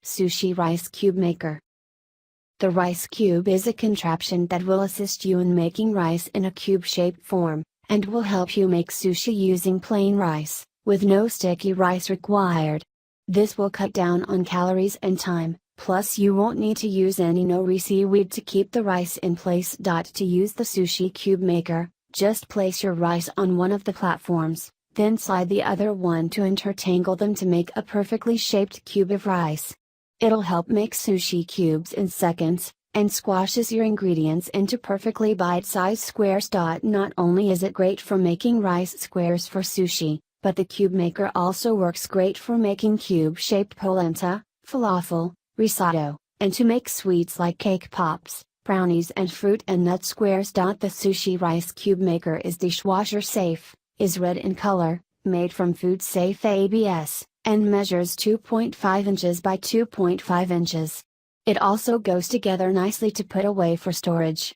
Sushi Rice Cube Maker. The rice cube is a contraption that will assist you in making rice in a cube-shaped form, and will help you make sushi using plain rice, with no sticky rice required. This will cut down on calories and time, plus you won't need to use any nori seaweed to keep the rice in place. To use the sushi cube maker, just place your rice on one of the platforms, then slide the other one to intertangle them to make a perfectly shaped cube of rice. It'll help make sushi cubes in seconds, and squashes your ingredients into perfectly bite-sized squares. Not only is it great for making rice squares for sushi, but the cube maker also works great for making cube-shaped polenta, falafel, risotto, and to make sweets like cake pops, brownies and fruit and nut squares. The sushi rice cube maker is dishwasher safe, is red in color, made from food safe ABS, and measures 2.5 inches by 2.5 inches. It also goes together nicely to put away for storage.